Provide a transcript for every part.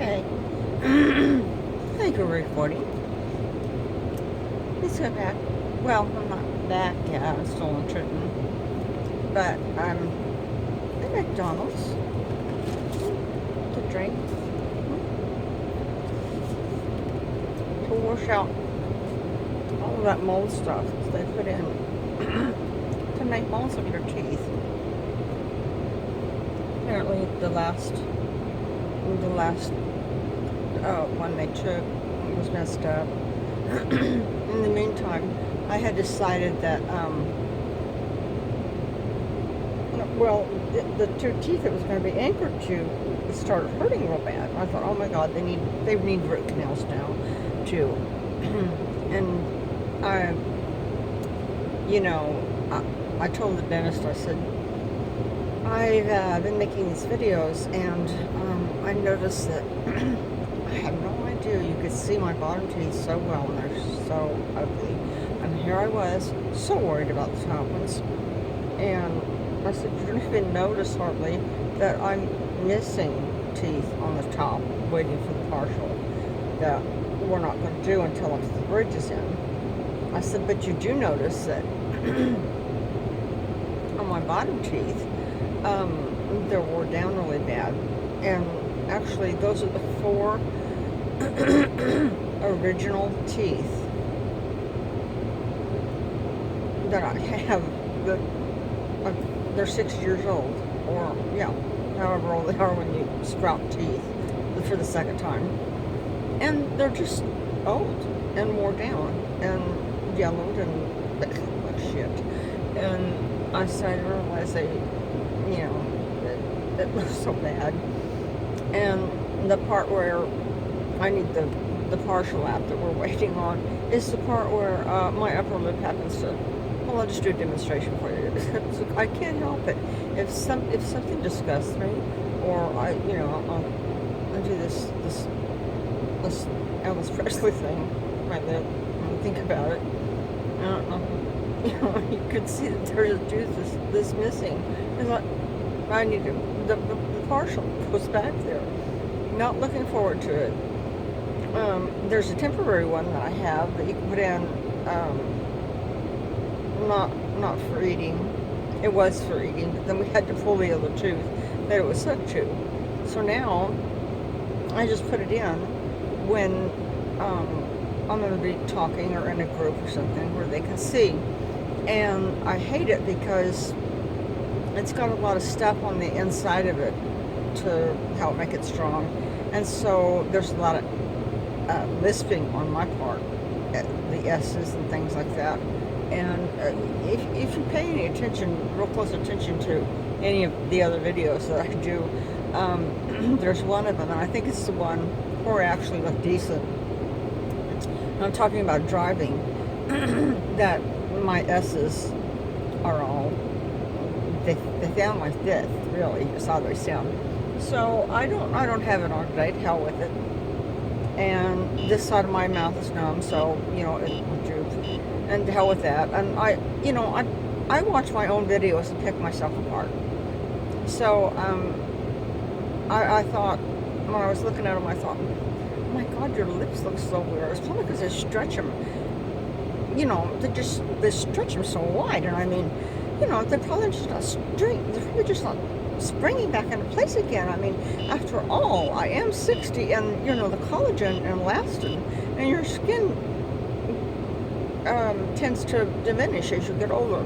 Okay. Thank you for recording. Let's go back. Well, I'm not back yet. I'm still in Trenton. But I'm at McDonald's to drink. To wash out all of that mold stuff they put in to make molds of your teeth. Apparently the last one they took was messed up. In the meantime, I had decided that the two teeth it was going to be anchored to started hurting real bad. I thought, oh my God, they need root canals now too. And I told the dentist, I said, I've been making these videos, and I noticed that I had no idea you could see my bottom teeth so well, and they're so ugly. And here I was, so worried about the top ones. And I said, you don't even notice hardly that I'm missing teeth on the top, waiting for the partial that we're not going to do until after the bridge is in. I said, but you do notice that on my bottom teeth, they're wore down really bad. And actually, those are the 4 original teeth that I have. They're 6 years old, or however old they are when you sprout teeth for the second time. And they're just old and wore down and yellowed and like shit. And I started to realize it looks so bad. And the part where I need the partial app that we're waiting on is the part where my upper lip happens to. Well, I'll just do a demonstration for you. I can't help it. If something disgusts me, or I'll do this Elvis Presley thing, my lip, and think about it. I don't know. You could see that there's a tooth this missing. It's like, I need to. The partial goes back there. Not looking forward to it. There's a temporary one that I have that you can put in. Not for eating. It was for eating, but then we had to pull the other tooth that it was stuck to. So now I just put it in when I'm going to be talking or in a group or something where they can see. And I hate it because it's got a lot of stuff on the inside of it to help make it strong. And so there's a lot of lisping on my part, the S's and things like that. And if you pay any attention, real close attention to any of the other videos that I do, there's one of them, and I think it's the one where I actually look decent. I'm talking about driving, that my S's are all, they sound like this, really, just how they sound. So I don't have it on today, to hell with it. And this side of my mouth is numb, so, it will droop. And to hell with that. And I watch my own videos and pick myself apart. So, I thought, when I was looking at them, I thought, oh my God, your lips look so weird. It's probably because they stretch them. They stretch them so wide. And I mean, they're probably just not they're probably just not springing back into place again. I mean, after all, I am 60, and the collagen and elastin, and your skin tends to diminish as you get older.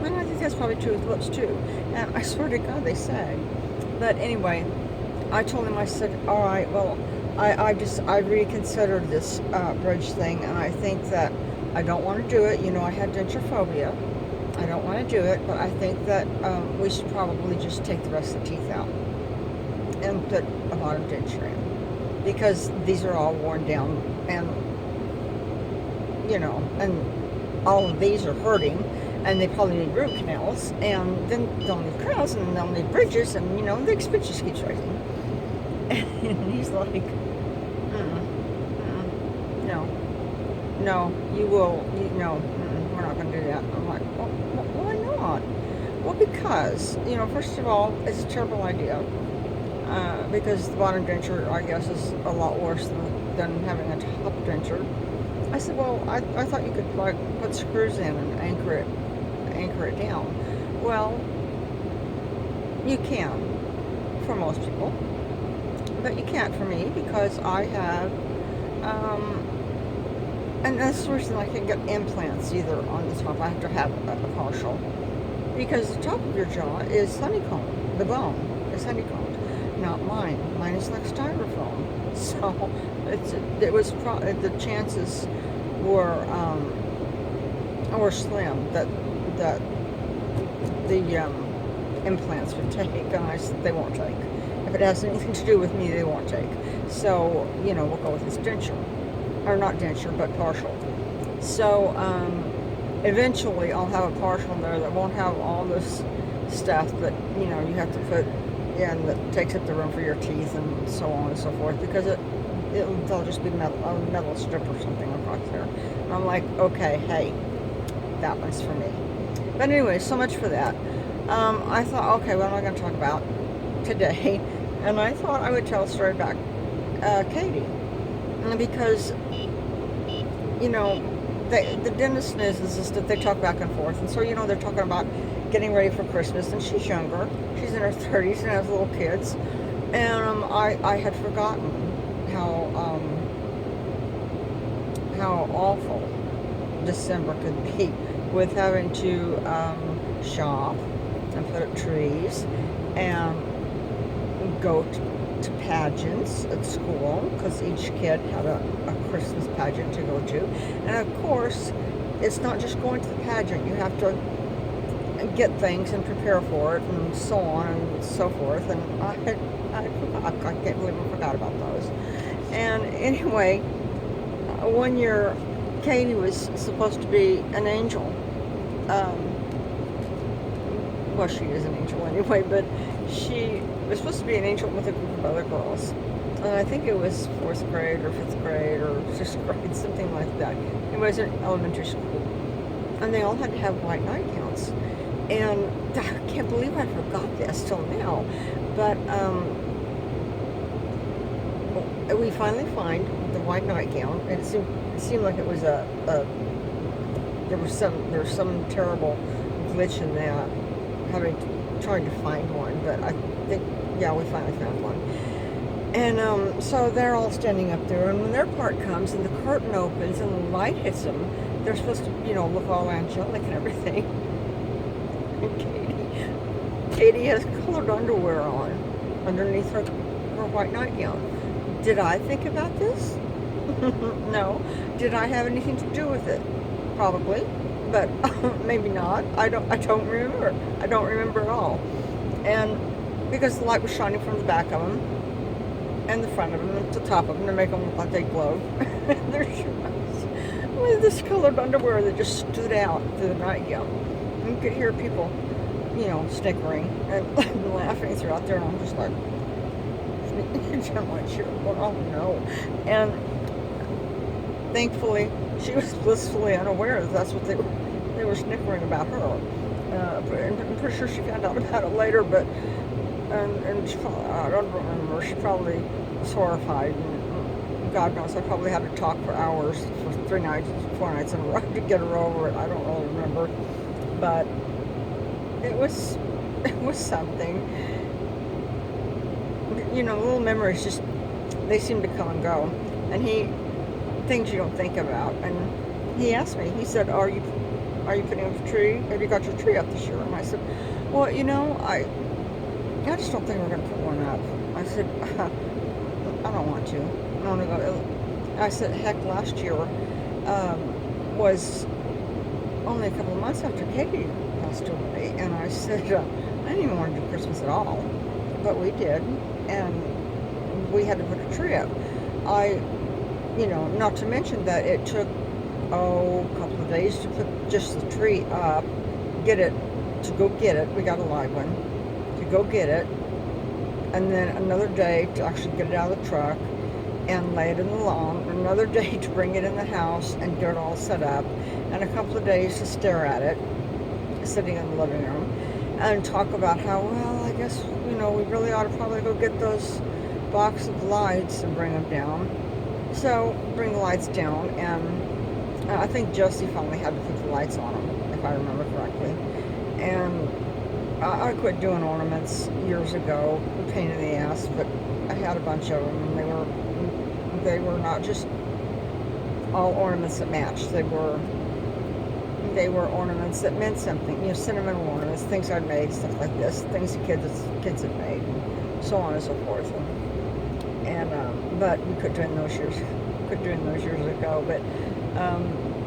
And I think that's probably true with lips too. And I swear to God, they sag. But anyway, I told him, I said, all right, well, I reconsidered this bridge thing, and I think that I don't want to do it. I had denture phobia. I don't want to do it, but I think that we should probably just take the rest of the teeth out and put a bottom denture in, because these are all worn down, and and all of these are hurting, and they probably need root canals, and then they'll need crowns, and they'll need bridges, and the expense just keeps rising. And he's like, no, you will, we're not going to do that. I'm like, well, why not? Well, because, first of all, it's a terrible idea. because the bottom denture, I guess, is a lot worse than having a top denture. I said, well, I thought you could like put screws in and anchor it down. Well, you can for most people, but you can't for me because I have, and that's the reason I can't get implants either on the top. I have to have a partial because the top of your jaw is honeycomb. The bone is honeycombed, not mine. Mine is like styrofoam. So the chances were slim that the implants would take, and I said they won't take. If it has anything to do with me, they won't take. So, we'll go with this denture. Or not denture, but partial. So, eventually I'll have a partial there that won't have all this stuff that, you have to put in that takes up the room for your teeth and so on and so forth, because they'll just be a metal strip or something across there. And I'm like, okay, hey, that one's for me. But anyway, so much for that. I thought, okay, what am I going to talk about today? And I thought I would tell a story about Katie. Because, the dentist is that they talk back and forth. And so, they're talking about getting ready for Christmas. And she's younger. She's in her 30s and has little kids. And I had forgotten how awful December could be with having to shop and put up trees and go to pageants at school, because each kid had a Christmas pageant to go to. And of course, it's not just going to the pageant. You have to get things and prepare for it and so on and so forth. And I can't believe I forgot about those. And anyway, one year Katie was supposed to be an angel. Well, she is an angel anyway, but she was supposed to be an angel with a group of other girls. And I think it was 4th grade or 5th grade or 6th grade, something like that. It was in elementary school. And they all had to have white nightgowns. And I can't believe I forgot this till now. But we finally find the white nightgown, and it seemed like it was there was some terrible glitch in that, trying to find one, but I think, yeah, we finally found one. And so they're all standing up there, and when their part comes and the curtain opens and the light hits them, they're supposed to, look all angelic and everything. And Katie has colored underwear on underneath her white nightgown. Did I think about this? No. Did I have anything to do with it? Probably, but maybe not. I don't remember. I don't remember at all. And because the light was shining from the back of them, and the front of them, and the top of them, to make them look like they glowed. Their shoes with this colored underwear that just stood out through the nightgown. You could hear people, snickering and laughing throughout there, and I'm just like, I'm like, sure, oh no. And thankfully, she was blissfully unaware that that's what they were snickering about her. And I'm pretty sure she found out about it later, but and she probably, I don't remember. She probably was horrified. And God knows, I probably had to talk for hours for 4 nights in a row to get her over it. I don't really remember, but it was something. Little memories they seem to come and go, and things you don't think about. And he asked me, he said, are you putting up a tree? Have you got your tree up this year? And I said, well, I just don't think we're going to put one up. I said, I don't want to. I want to go. I said, heck, last year was only a couple of months after Katie passed away, and I said, I didn't even want to do Christmas at all, but we did, and we had to put a tree up. Not to mention that it took, a couple of days to put just the tree up, to go get it. We got a live one, to go get it, and then another day to actually get it out of the truck and lay it in the lawn, another day to bring it in the house and get it all set up, and a couple of days to stare at it, sitting in the living room, and talk about how, well, I guess, we really ought to probably go get those box of lights and bring them down. So bring the lights down, and I think Josie finally had to put the lights on them, if I remember correctly. And I quit doing ornaments years ago, a pain in the ass, but I had a bunch of them, and they were not just all ornaments that matched. They were ornaments that meant something. You know, sentimental ornaments, things I'd made, stuff like this, things the kids had made, and so on and so forth. But we quit doing those years ago. But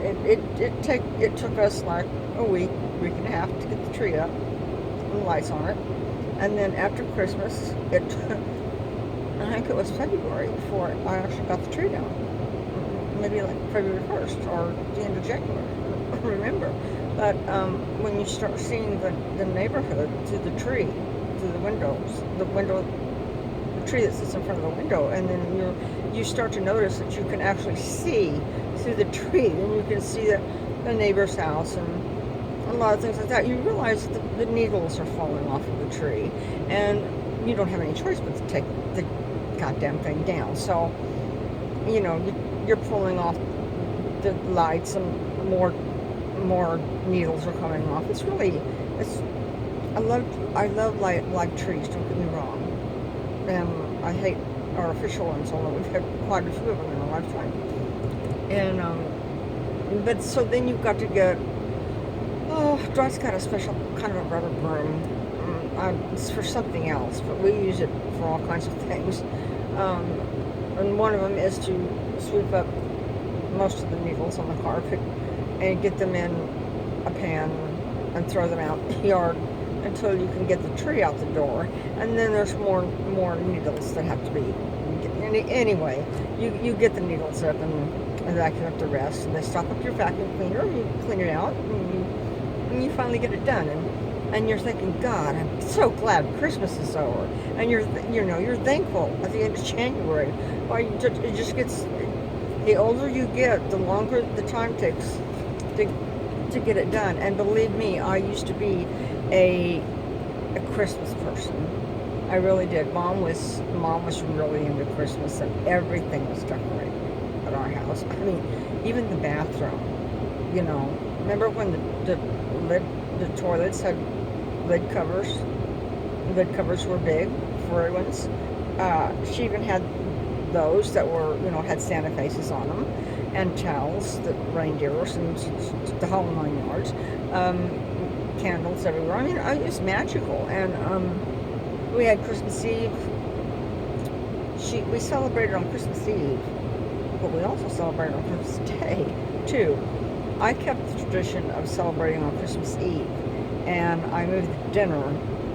it took us like a week and a half to get the tree up and the lights on it, and then after Christmas, I think it was February before I actually got the tree down. Maybe like February 1st or the end of January. I don't remember. But when you start seeing the neighborhood through the tree, through the windows, the tree that sits in front of the window, and then you start to notice that you can actually see through the tree, and you can see the neighbor's house and a lot of things like that. You realize that the needles are falling off of the tree, and you don't have any choice but to take the goddamn thing down. So, you know, you're pulling off the lights, and more needles are coming off. I love light trees, don't get me wrong. And I hate artificial ones, although we've had quite a few of them in our lifetime. And but so then you've got to get, Dwight's got a special kind of a rubber broom. It's for something else, but we use it for all kinds of things. And one of them is to sweep up most of the needles on the carpet and get them in a pan and throw them out in the yard until you can get the tree out the door. And then there's more needles that have to be. Anyway, you get the needles up and vacuum up the rest, and they stop up your vacuum cleaner, you clean it out, and you finally get it done. And you're thinking, God, I'm so glad Christmas is over. And you're thankful at the end of January. Why it just gets, the older you get, the longer the time takes to get it done. And believe me, I used to be a Christmas person. I really did. Mom was really into Christmas, and everything was decorated at our house. I mean, even the bathroom. You know, remember when the toilets had lid covers? Lid covers were big for everyone's. She even had those that were, had Santa faces on them, and towels, the reindeers, and the whole 9 yards. Candles everywhere. I mean, it was magical. And we had Christmas Eve. We celebrated on Christmas Eve, but we also celebrated on Christmas Day too. I kept the tradition of celebrating on Christmas Eve, and I moved the dinner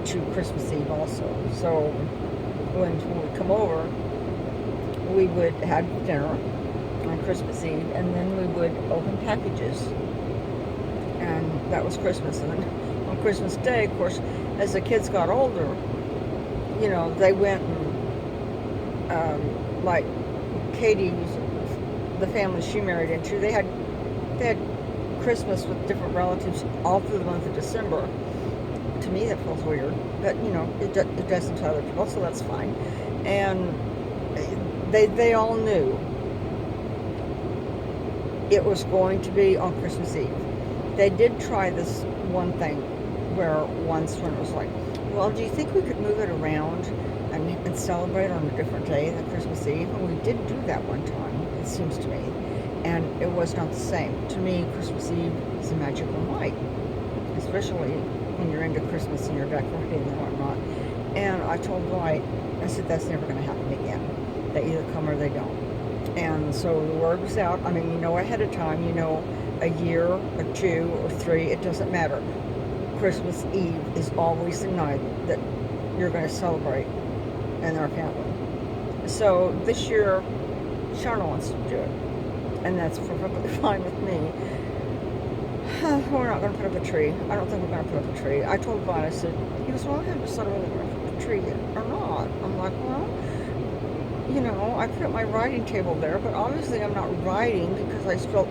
to Christmas Eve also. So when we come over, we would have dinner on Christmas Eve, and then we would open packages, and that was Christmas. And then on Christmas Day, of course, as the kids got older, they went and like Katie, the family she married into, they had Christmas with different relatives all through the month of December. To me, that feels weird, but it doesn't to other people, so that's fine. And they all knew it was going to be on Christmas Eve. They did try this one thing where once when it was like, well, do you think we could move it around and celebrate on a different day than Christmas Eve? And we did do that one time, it seems to me. And it was not the same. To me, Christmas Eve is a magical night, especially when you're into Christmas and you're decorating and whatnot. And I told Dwight, I said, that's never going to happen again. They either come or they don't. And so the word was out. I mean, ahead of time, a year or 2 or 3, it doesn't matter. Christmas Eve is always the night that you're going to celebrate in our family. So this year, Shauna wants to do it, and that's perfectly fine with me. We're not going to put up a tree. I don't think we're going to put up a tree. I told Vaughn, I said, he goes, well, I haven't decided whether we're going to put a tree in or not. I'm like, well, I put up my writing table there, but obviously I'm not writing because I spilled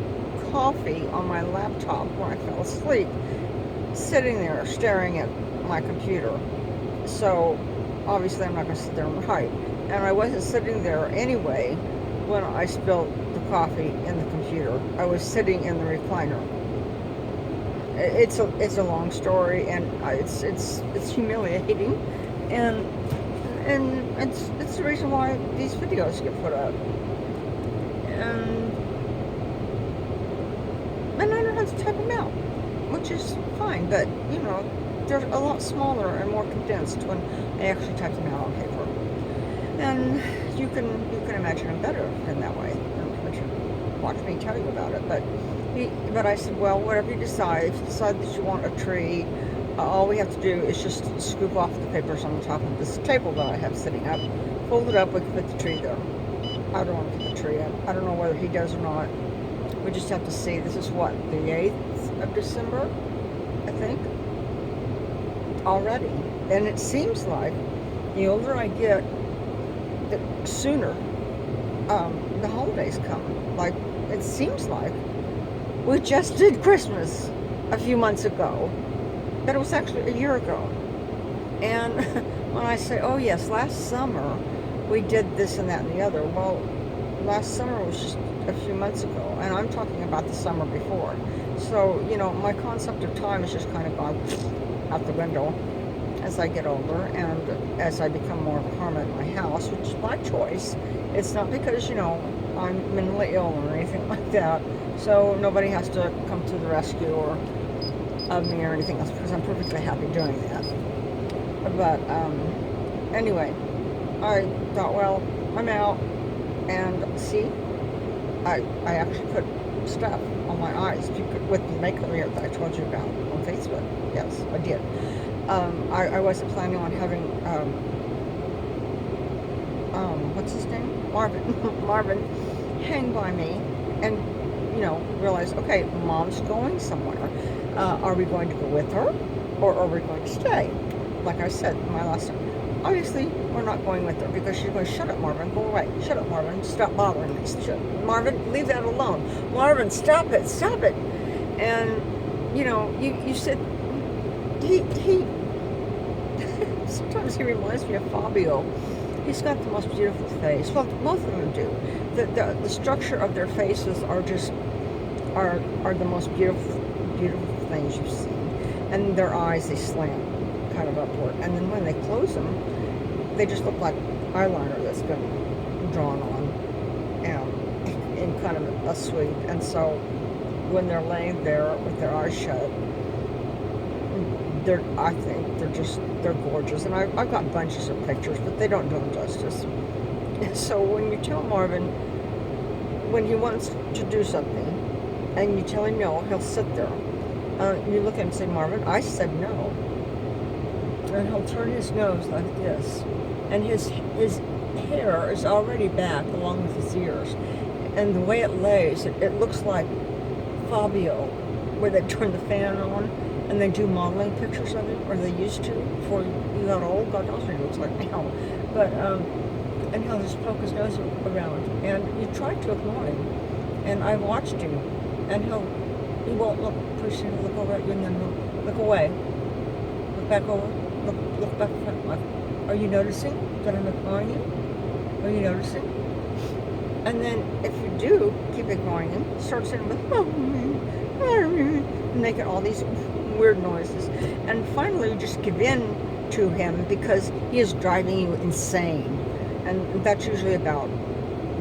coffee on my laptop when I fell asleep, sitting there staring at my computer. So obviously I'm not going to sit there and write. And I wasn't sitting there anyway when I spilled the coffee in the computer. I was sitting in the recliner. It's a long story, and it's humiliating, and it's the reason why these videos get put up. And I don't have to type them out, which is fine, but you know, they're a lot smaller and more condensed when I actually type them out on paper. And you can imagine them better in that way. Watch me tell you about it. But I said, well, whatever you decide, if you decide that you want a tree, all we have to do is just scoop off the papers on the top of this table that I have sitting up, fold it up, we can put the tree there. I don't want to put the tree up. I don't know whether he does or not. We just have to see. This is what, the 8th of December, I think, already. And it seems like the older I get, the sooner the holidays come. Like, it seems like we just did Christmas a few months ago, but it was actually a year ago. And when I say, oh yes, last summer we did this and that and the other, well, last summer was just a few months ago, and I'm talking about the summer before. So, you know, my concept of time has just kind of gone out the window as I get older and as I become more of a hermit in my house, which is my choice. It's not because, you know, I'm mentally ill or anything like that, so nobody has to come to the rescue or of me or anything else, because I'm perfectly happy doing that. But anyway, I thought, well, I'm out, and see, I actually put stuff on my eyes with the makeup here that I told you about on Facebook. Yes, I did. I wasn't planning on having what's his name? Marvin hang by me and, you know, realize, okay, Mom's going somewhere. Are we going to go with her, or are we going to stay? Like I said in my last time, obviously we're not going with her, because she's going, shut up, Marvin, go away. Shut up, Marvin, stop bothering me. Marvin, leave that alone. Marvin, stop it. And, you know, you said, he sometimes he reminds me of Fabio. He's got the most beautiful face. Well, both of them do. The structure of their faces are just are the most beautiful things you've seen. And their eyes, they slant kind of upward. And then when they close them, they just look like eyeliner that's been drawn on in kind of a sweep. And so when they're laying there with their eyes shut, I think they're gorgeous. And I've got bunches of pictures, but they don't do them justice. So when you tell Marvin, when he wants to do something, and you tell him no, he'll sit there. You look at him and say, Marvin, I said no. And he'll turn his nose like this. And his hair is already back along with his ears. And the way it lays, it looks like Fabio, where they turn the fan on and they do modeling pictures of him, or they used to before he got old. God knows what he looks like now. But, and he'll just poke his nose around. And you try to ignore him. And I watched him. And he won't look, pretty soon he'll look over at you, and then he'll look away. Look back over, look back front. Like, are you noticing that I'm ignoring you? Are you noticing? And then if you do keep ignoring him, start saying, making all these weird noises. And finally you just give in to him, because he is driving you insane. And that's usually about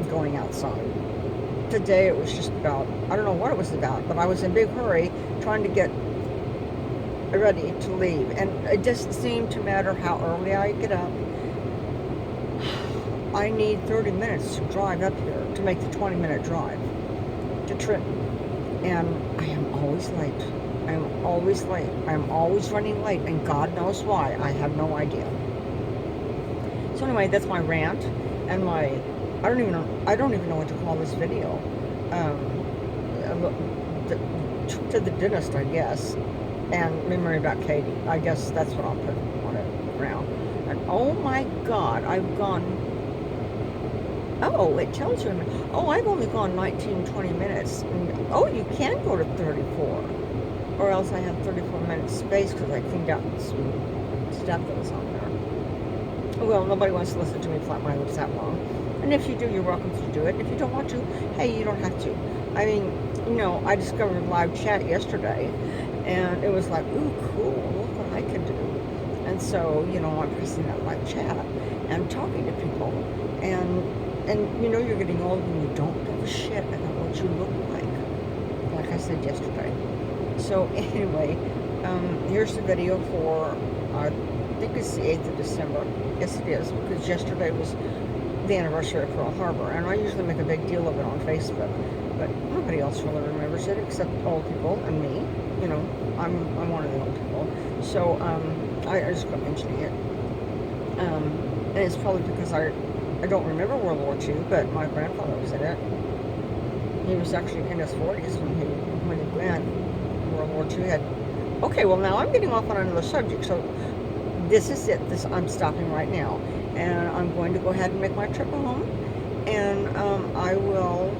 going outside. Today it was just about, I don't know what it was about, but I was in a big hurry trying to get ready to leave. And it doesn't seem to matter how early I get up. I need 30 minutes to drive up here to make the 20-minute drive to Trenton. And I am always late. I am always late. I am always running late, and God knows why. I have no idea. So anyway, that's my rant and my, I don't even know what to call this video. To the dentist, I guess, and memory about Katie. I guess that's what I'll put on it around. And oh my God, I've gone. Oh, it tells you. Oh, I've only gone 19, 20 minutes. And, oh, you can go to 34. Or else I have 34 minutes space because I cleaned out some stuff that was on there. Well, nobody wants to listen to me flap my lips that long. And if you do, you're welcome to do it. If you don't want to, hey, you don't have to. I mean, I discovered live chat yesterday, and it was like, ooh, cool, look what I can do. And so, I'm pressing that live chat and talking to people, and you're getting old and you don't give a shit about what you look like I said yesterday. So anyway, here's the video for, I think it's the 8th of December. Yes, it is, because yesterday was the anniversary of Pearl Harbor, and I usually make a big deal of it on Facebook, but nobody else really remembers it except old people and me. I'm one of the old people, so I just got mentioning it, and it's probably because I don't remember World War II, but my grandfather was in it. He was actually in his 40s when he went. World War II had. Okay, well now I'm getting off on another subject, so this is it. I'm stopping right now, and I'm going to go ahead and make my trip home, and I will.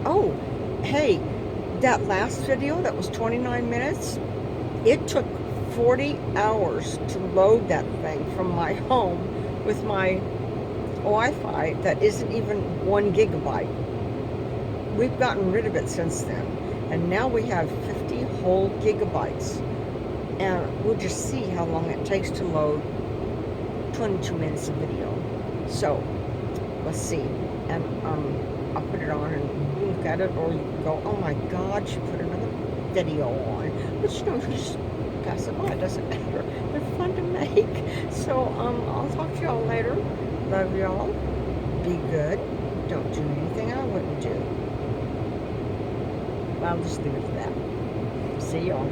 Oh, hey, that last video that was 29 minutes, it took 40 hours to load that thing from my home with my Wi-Fi that isn't even 1 gigabyte. We've gotten rid of it since then, and now we have 50 whole gigabytes, and we'll just see how long it takes to load 22 minutes of video. So let's see, and I'll put it on and you look at it, or you can go, oh my god, she put another video on, but you just pass it by. It doesn't matter. They're fun to make. So I'll talk to y'all later. Love y'all. Be good. Don't do anything I wouldn't do. I'll just leave it at that. See y'all.